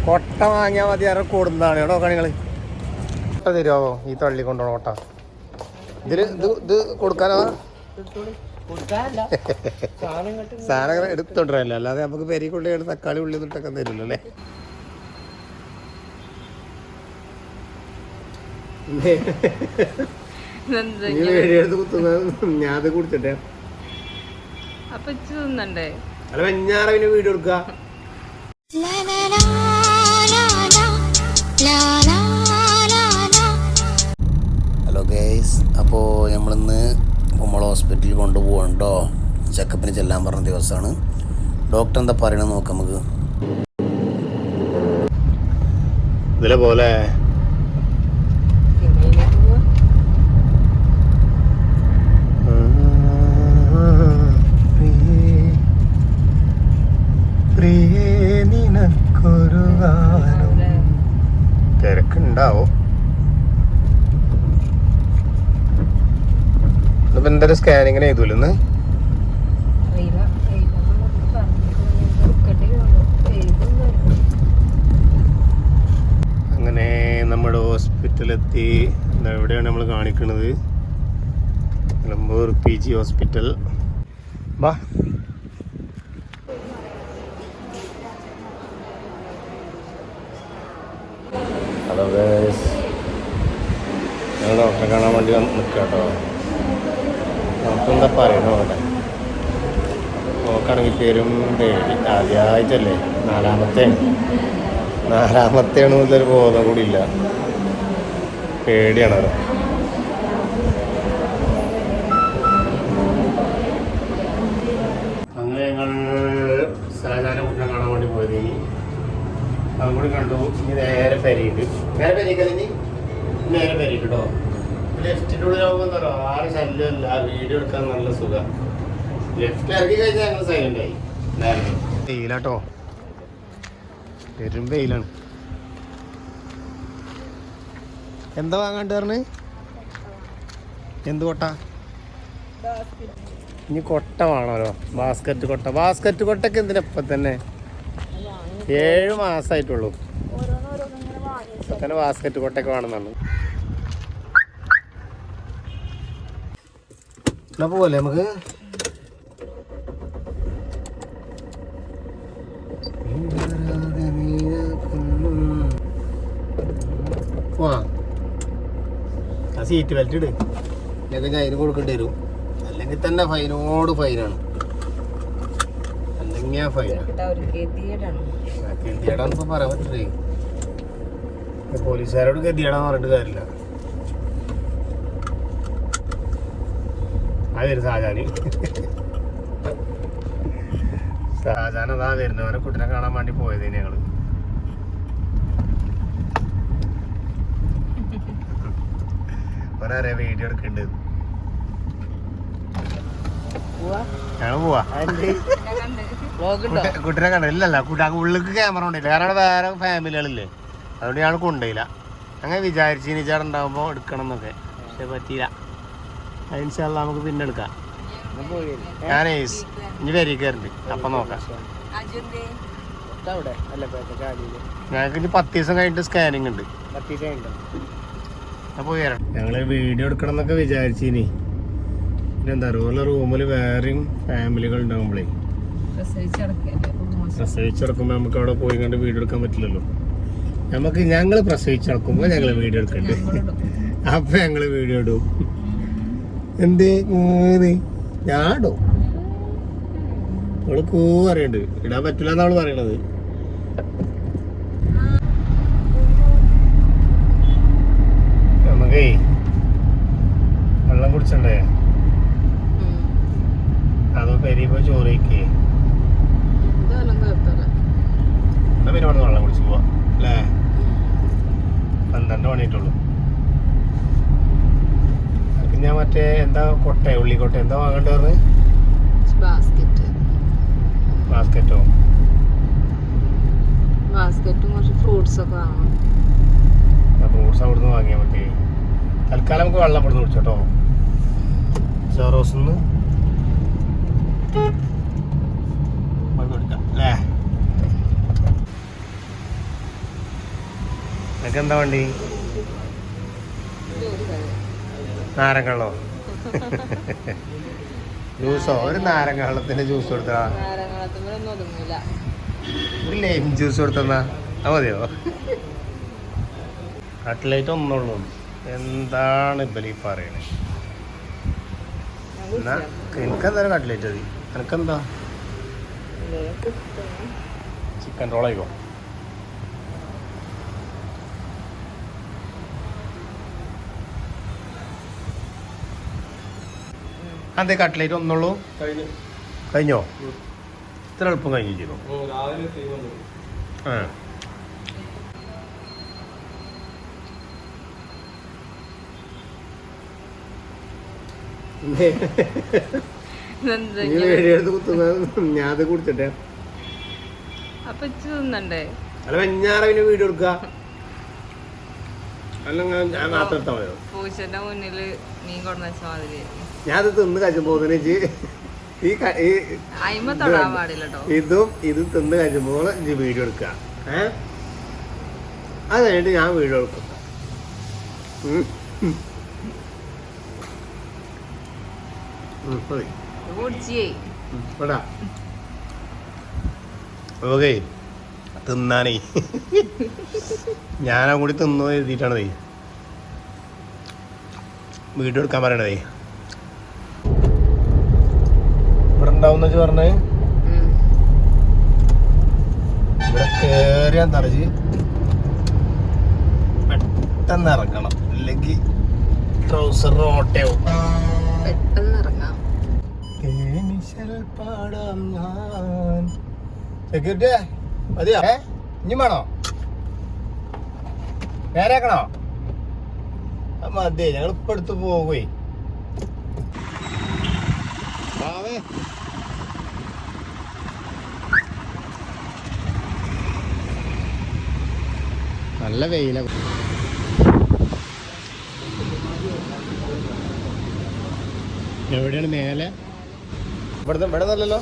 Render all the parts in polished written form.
കൊട്ട വാങ്ങിയാൽ മതി ആരോ കൂടുന്നതാണ് കേട്ടോ കളികള്. കൊട്ട തരുമോ ഈ തള്ളി കൊണ്ടുപോകണം കൊട്ട? ഇത് കൊടുക്കാനോ? സാധനങ്ങൾ എടുത്തോണ്ടല്ലോ, അല്ലാതെ നമുക്ക് പെരിക്കൊള്ളിയാണ് തക്കാളി ഉള്ളി തൊട്ടൊക്കെ തരില്ല അല്ലേ. എടുത്ത് കുത്തുന്നത് ഞാൻ അത് കുടിച്ചിട്ടെ അല്ല വെഞ്ഞാറ പിന്നെ വീഡിയോ എടുക്ക. ഹലോ ഗൈസ്, അപ്പോൾ നമ്മളിന്ന് കുമ്പള ഹോസ്പിറ്റലിൽ കൊണ്ടുപോകണം കേട്ടോ. ചെക്കപ്പിന് ചെല്ലാൻ പറഞ്ഞ ദിവസമാണ്. ഡോക്ടർ എന്താ പറയണമെന്ന് നോക്കാം നമുക്ക്. ഇതിലെ പോലെ നിനക്കൊരു ഗാനം തിരക്കുണ്ടാവോ? ഇപ്പൊ എന്തൊരു സ്കാനിങ്ങിന് ചെയ്തൂലെന്ന്. അങ്ങനെ നമ്മുടെ ഹോസ്പിറ്റലെത്തി. എവിടെയാണ് നമ്മൾ കാണിക്കുന്നത്? Nilambur PG hospital. ബാ. ഹലോ ഗൈസ്, ഞങ്ങൾ ഡോക്ടറെ കാണാൻ വേണ്ടി നിൽക്കാം കേട്ടോ. ഡോക്ടർ എന്താ പറയണോ അവിടെ? നോക്കുകയാണെങ്കിൽ പേരും പേടി. ആദ്യമായിട്ടല്ലേ, നാലാമത്തെയാണ് എന്നൊരു ബോധം കൂടി ഇല്ല. പേടിയാണത്. അങ്ങനെ ഞങ്ങൾ സഹചാര കുട്ടനെ കാണാൻ വേണ്ടി പോയത്. ഇനി അതും കൂടി കണ്ടു. ഇനി നേരെ പെരിയുണ്ട്. നേരെ പെരിക്കല്ലേ? നേരെ പെരിയിട്ട് കേട്ടോ. ലെഫ്റ്റിൻ്റെ ഉള്ളിലാവുമ്പോൾ എന്താ പറയുക, ആരും ശല്യമല്ല, വീഡിയോ എടുക്കാൻ നല്ല സുഖം. ലെഫ്റ്റ് ഇറക്കി കഴിഞ്ഞാൽ ഞങ്ങൾ സൈലൻ്റ് ആയി. നേരത്തെ വെയിലാട്ടോ, പെരും വെയിലാണ്. എന്താ വാങ്ങാണ്ട് പറഞ്ഞ്? എന്ത് കൊട്ട? ഇനി കൊട്ട വേണമല്ലോ. ബാസ്ക്കറ്റ് കൊട്ടക്ക് എന്തിനപ്പം തന്നെ 7 മാസമായിട്ടുള്ളൂ. ഇപ്പം തന്നെ ബാസ്ക്കറ്റ് കൊട്ടയൊക്കെ വേണമെന്നാണ്. എന്നാ പോവല്ലേ നമുക്ക്? ആ സീറ്റ് ബെൽറ്റ് ഇട്. ഇതൊക്കെ ഞാൻ അതിന് കൊടുക്കേണ്ടി വരും. അല്ലെങ്കിൽ തന്നെ ഫൈനോട് ഫൈനാണ്. അല്ലെങ്കിൽ ആ ഫൈനാണ്. ഗതിയേടാന്ന് ഇപ്പം പറയാൻ പറ്റില്ലേ. പോലീസുകാരോട് ഗതിയേടാന്ന് പറഞ്ഞിട്ട് കാര്യമില്ല. അതൊരു ഷാജാന് അതാ വരുന്നവരെ കുട്ടിനെ കാണാൻ വേണ്ടി പോയത് ഞങ്ങള്. ഒരേ വീഡിയോ എടുക്കണ്ട്. ഞങ്ങള് പോവാ. കുട്ടിനെ കണ്ട ഇല്ലല്ല, കുട്ടിക്ക് ഉള്ളിക്ക് ക്യാമറ കൊണ്ടില്ല. കാരണം വേറെ ഫാമിലികളില്ലേ, അതുകൊണ്ട് ഞങ്ങൾ കൊണ്ടുപോയില്ല. അങ്ങനെ വിചാരിച്ചു ചേട്ടൻ ഉണ്ടാകുമ്പോൾ എടുക്കണം എന്നൊക്കെ, പക്ഷെ പറ്റിയില്ല. അതിനുശേഷം നമുക്ക് പിന്നെ എടുക്കാം. ഞാനേ ഇനി വരികയുണ്ട്, അപ്പം നോക്കാം. ഞങ്ങൾക്ക് ഇനി 10 ദിവസം കഴിഞ്ഞിട്ട് സ്കാനിങ് ഉണ്ട്. അപ്പോൾ പോയാലും ഞങ്ങൾ വീഡിയോ എടുക്കണം എന്നൊക്കെ വിചാരിച്ചിനി. പിന്നെ എന്താ പറയുക, റൂമിൽ വേറെയും ഫാമിലികൾ ഉണ്ടാകുമ്പോഴേ പ്രസവിച്ചിടക്കുമ്പോൾ നമുക്ക് അവിടെ പോയി കണ്ട് വീഡിയോ എടുക്കാൻ പറ്റില്ലല്ലോ. ഞങ്ങൾ പ്രസവിച്ചിടക്കുമ്പോൾ ഞങ്ങൾ വീഡിയോ എടുക്കണ്ട്. അപ്പം ഞങ്ങൾ വീഡിയോ ഇടും. എന്തേ ഞാടോ? അവള് അറിയണ്ട്, ഇടാൻ പറ്റില്ല എന്നാണ് പറയണത്. നമുക്കേ വെള്ളം കുടിച്ചണ്ടേ? അതോ പെരിയപ്പോ ചോറ് കഴിക്കേ? എന്നാ പിന്നെ അവിടെ വെള്ളം കുടിച്ച് പോവാ അല്ലേ? 12 മണിയായിട്ടുള്ളൂ. ഞാൻ മറ്റേ എന്താ കൊട്ട, ഉള്ളിക്കൊട്ട എന്താ വാങ്ങേണ്ടി പറഞ്ഞത്? ബാസ്ക്കറ്റോ? ഫ്രൂട്ട്സ് അവിടുന്ന് വാങ്ങിയാൽ മതി. തൽക്കാലം നമുക്ക് വെള്ളം ഇവിടുന്ന് കുടിച്ചോട്ടോ. ചോറോസിന്ന് എടുക്കാം അല്ലേ? നിനക്ക് എന്താ വണ്ടി? നാരങ്ങളോ? ജ്യൂസോ? ഒരു നാരങ്ങ വെള്ളത്തിന്റെ ജ്യൂസ് കൊടുത്താ? ഒരു ലൈം ജ്യൂസ് കൊടുത്തെന്നാ അത് മതിയോ? കട്ട്ലേറ്റ് ഒന്നുള്ളൂ. എന്താണ് ഇപ്പലീ പറയണേ? എന്നാ എനിക്കെന്തായാലും കട്ട്ലേറ്റ് മതി. എനിക്കെന്താ ചിക്കൻ റോളായിക്കോ? അതെ, കട്ട്ലേറ്റ് ഒന്നുള്ളൂ. കഴിഞ്ഞോ? ഇത്ര എളുപ്പം കഴിഞ്ഞു ചെയ്തു. ആ ഞാനത് കുടിച്ചിട്ടെ അല്ല വെഞ്ഞാറ പിന്നെ വീഡിയോ എടുക്ക. ഞാനത് തിന്ന് കഴിച്ചുമ്പോ ഇതും ഇത് തിന്ന് കഴിച്ചുമ്പോൾ വീഡിയോ എടുക്ക. അത് കഴിഞ്ഞിട്ട് ഞാൻ വീഡിയോ എടുക്കും. ഓക്കേ, തിന്നാനേ ഞാനാ കൂടി തിന്നോ എഴുതിയിട്ടാണതേ വീഡിയോ എടുക്കാൻ പറയണതേ. ഇവിടെ ഉണ്ടാവുന്ന വെച്ച് പറഞ്ഞേ ഇവിടെ കേറിയാൻ തറച്ച് പെട്ടെന്ന് ഇറങ്ങണം, ഇല്ലെങ്കിൽ ട്രൗസറിന് ഓട്ടയാവും. പെട്ടെന്ന് ഇറങ്ങാം. പാടാം ഞാൻ. സെക്യൂരിറ്റി മതിയോ? ഇനി വേണോ? നേരാക്കണോ? മതി, ഞങ്ങൾ ഇപ്പൊ എടുത്ത് പോകുവേ. നല്ല വെയില. എവിടെയാണ്? മേലെ ഇവിടെ നല്ലല്ലോ.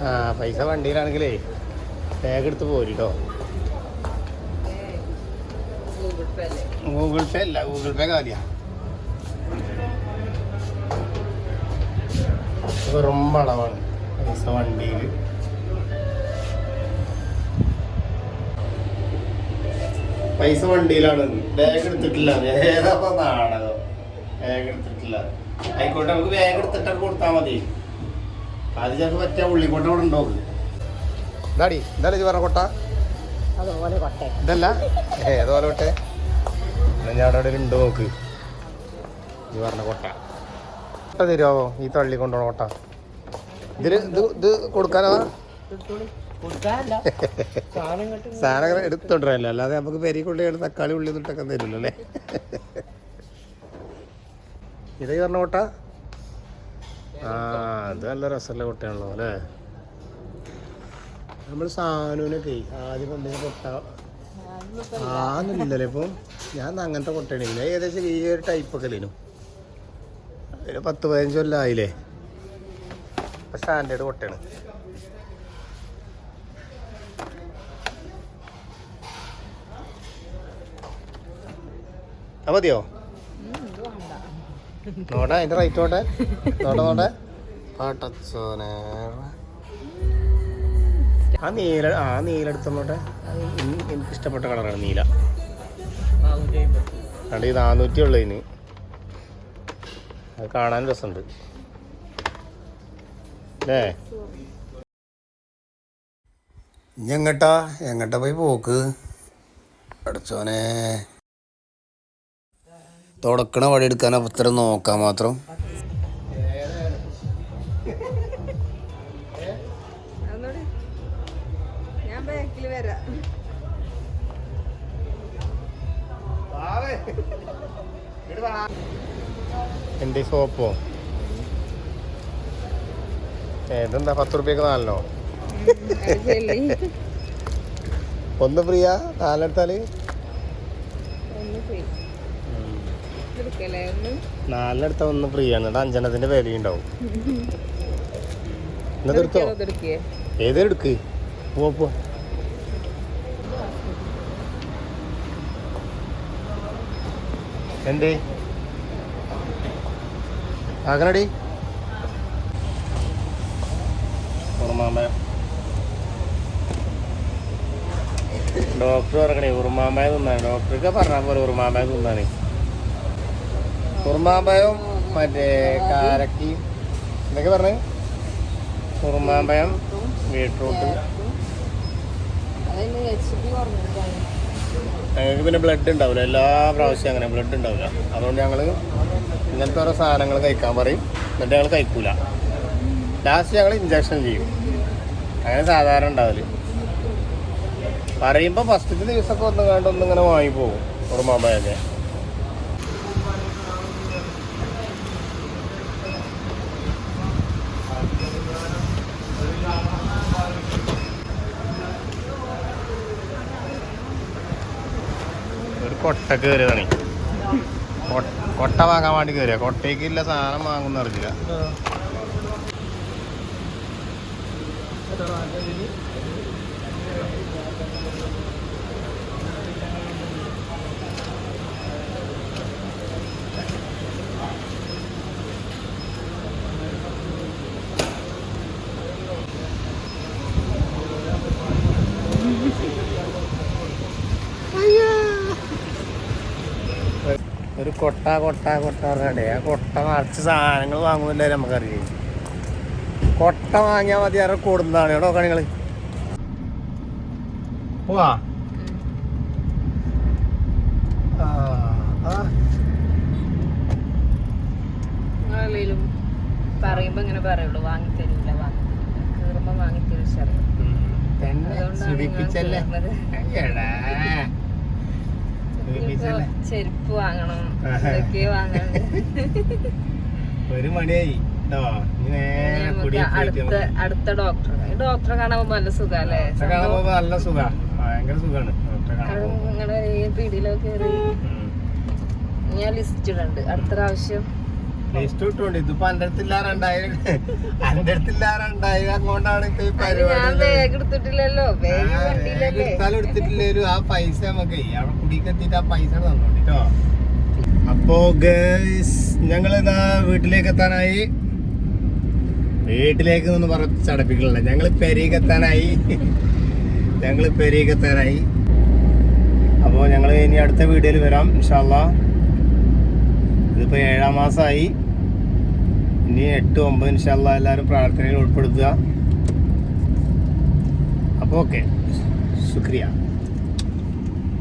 ആ പൈസ വണ്ടിയിലാണെങ്കിലേ ബാഗ് എടുത്ത് പോരിട്ടോ. ഗൂഗിൾ പേ അല്ല, ഗൂഗിൾ പേ കാര്യ. വെറും അളവാണ് പൈസ വണ്ടിയിൽ. പൈസ വണ്ടിയിലാണ്, ബാഗ് എടുത്തിട്ടില്ല. ഏതാ നാടകം? ബാഗ് എടുത്തിട്ടില്ല. ആയിക്കോട്ടെ, നമുക്ക് ബാഗ് എടുത്തിട്ടൊക്കെ കൊടുത്താൽ മതി. അത് ചിലപ്പോൾ പറ്റിയ ഉള്ളിക്കോട്ട ഇവിടെ ഉണ്ടാവും. ഇതാടി, ഇതല്ലേ ഇത് പറഞ്ഞ കൊട്ട? ഇതല്ല, ഏതോലെ കൊട്ടെ? ഞാൻ അവിടെ ഉണ്ടോ നോക്ക്. ഇത് പറഞ്ഞ കൊട്ട തരുമോ? ഈ തള്ളി കൊണ്ടുപോണ കൊട്ട ഇത് കൊടുക്കാനോ? സാധനങ്ങൾ എടുത്തോണ്ടല്ലോ, അല്ലാതെ നമുക്ക് പെരി കൊണ്ടുപോയി തക്കാളി ഉള്ളി നിട്ടൊക്കെ തരില്ലോ അല്ലേ? ഇതേ പറഞ്ഞ കൊട്ട? ആ, അത് നല്ല രസമുള്ള കൊട്ടയാണല്ലോ അല്ലേ? നമ്മൾ സാധനമൊക്കെ ആദ്യം എന്തെങ്കിലും കൊട്ട ആന്നില്ലല്ലേ ഇപ്പം? ഞാൻ അങ്ങനത്തെ കൊട്ടയാണില്ല. ഏകദേശം ഈ ഒരു ടൈപ്പൊക്കെ അല്ലേനു. ഒരു 10-15 കൊല്ലം ആയില്ലേ? ഇപ്പം സ്റ്റാൻഡേർഡ് കൊട്ടയാണ്. മതിയോ? നോട്ടെ അതിൻ്റെ റേറ്റ് നോട്ടെ. നോട്ടെ പാട്ടച്ചോനെ. ആ നീല എടുത്തോട്ടെ. എനിക്ക് ഇഷ്ടപ്പെട്ട കളറാണ് നീല. അത് 400 ഉള്ളതിന്. അത് കാണാൻ രസമുണ്ട് അല്ലേ? ഇനി എങ്ങട്ടാ പോയി പോക്ക്? അടച്ചോനെ, തുടക്കണ വഴി എടുക്കാൻ അത്ര നോക്കാൻ മാത്രം. എന്റെ സോപ്പോ? ഇതെന്താ 10 റുപ്യക്ക് 4 ഒന്ന് ഫ്രീയാ? 4 എടുത്താല് 4 എടുത്താൽ 1 ഫ്രീ ആണ്. 5 വിലയുണ്ടാവും. എന്നതെടുത്തോ? ഏതെടുക്ക്? പോ എന്തേ ആകണടി ഉറുമാമ്പഴം ഡോക്ടർ പറഞ്ഞേ ഉറുമാമ്പഴം തിന്നാണ്. ഡോക്ടർക്ക് പറഞ്ഞാൽ പോലെ ഉറുമാമ്പഴം തിന്നാണ്. ഉറുമാമ്പഴം മറ്റേ കാരക്കി എന്തൊക്കെ പറഞ്ഞു. ഉറുമാമ്പഴം ബീട്രൂട്ട്. ഞങ്ങൾക്ക് പിന്നെ ബ്ലഡ് ഉണ്ടാവില്ല. എല്ലാ പ്രാവശ്യം അങ്ങനെ ബ്ലഡ് ഉണ്ടാവില്ല. അതുകൊണ്ട് ഞങ്ങൾ ഇങ്ങനത്തെ ഓരോ സാധനങ്ങൾ കഴിക്കാൻ പറയും. എന്നിട്ട് ഞങ്ങൾ കഴിക്കൂല. ലാസ്റ്റ് ഞങ്ങൾ ഇഞ്ചക്ഷൻ ചെയ്യും. അങ്ങനെ സാധാരണ ഉണ്ടാവില്ല. പറയുമ്പോൾ ഫസ്റ്റത്തെ ദിവസമൊക്കെ ഒന്നിങ്ങനെ വാങ്ങിപ്പോകും ഉറുമാമ്പഴമൊക്കെ. ഒരു കൊട്ട കയറിയതാണ്. കൊട്ട വാങ്ങാൻ വേണ്ടി കയറിയ കൊട്ടയ്ക്കില്ല സാധനം വാങ്ങുന്ന അറിയില്ല. ഒരു കൊട്ട പറഞ്ഞേ. ആ കൊട്ട നിറച്ച് സാധനങ്ങൾ വാങ്ങുന്നില്ല നമുക്കറിയാം. കൊട്ട വാങ്ങിയാൽ മതി. ആരെ കൂടുന്നതാണ് കേട്ടോ കളികൾ. പോവാ പറയുമ്പോ ഇങ്ങനെ പറയുള്ളൂ, വാങ്ങിത്തരൂല കേറുമ്പോ വാങ്ങിത്തരും. ചെരുപ്പ് വാങ്ങണം, ഇതൊക്കെ വാങ്ങണം. ഒരു മണിയായി. അടുത്ത ഡോക്ടറെ കാണാൻ നല്ല സുഖല്ലേ. നല്ല സുഖ, ഭയങ്കര സുഖാണ്. നിങ്ങളെ പീടിയിലൊക്കെ ഞാൻ ലിസ്റ്റ് ഇടുന്നുണ്ട്. അടുത്ത പ്രാവശ്യം ലിസ്റ്റ് ഇട്ടുണ്ട്. ഇതിപ്പോ എൻ്റെ അടുത്തില്ലാറുണ്ടായത് അങ്ങോട്ടാണ് ഇപ്പൊ ഈ പരിപാടി. എടുത്തിട്ടില്ലല്ലോ, എടുത്തിട്ടില്ലേലും ആ പൈസ നമുക്ക് അവിടെ കുടിക്കെത്തിയിട്ട് ആ പൈസ തന്നോണ്ടിട്ടോ. അപ്പോ ഗൈസ് ഞങ്ങളിതാ വീട്ടിലേക്ക് എത്താനായി. വീട്ടിലേക്ക് ഒന്ന് പറഞ്ഞ് ചടപ്പിക്കണില്ല. ഞങ്ങള് പെരീക്കെത്താനായി. അപ്പോൾ ഞങ്ങൾ ഇനി അടുത്ത വീഡിയോയിൽ വരാം ഇൻഷാ അല്ലാഹ്. ഇതിപ്പോൾ 7-ാം മാസമായി. ഇനി 8-9 ഇൻഷാ അല്ലാഹ് എല്ലാവരും പ്രാർത്ഥനയിൽ ഉൾപ്പെടുത്തുക. അപ്പോൾ ഓക്കെ, ശുക്രിയ.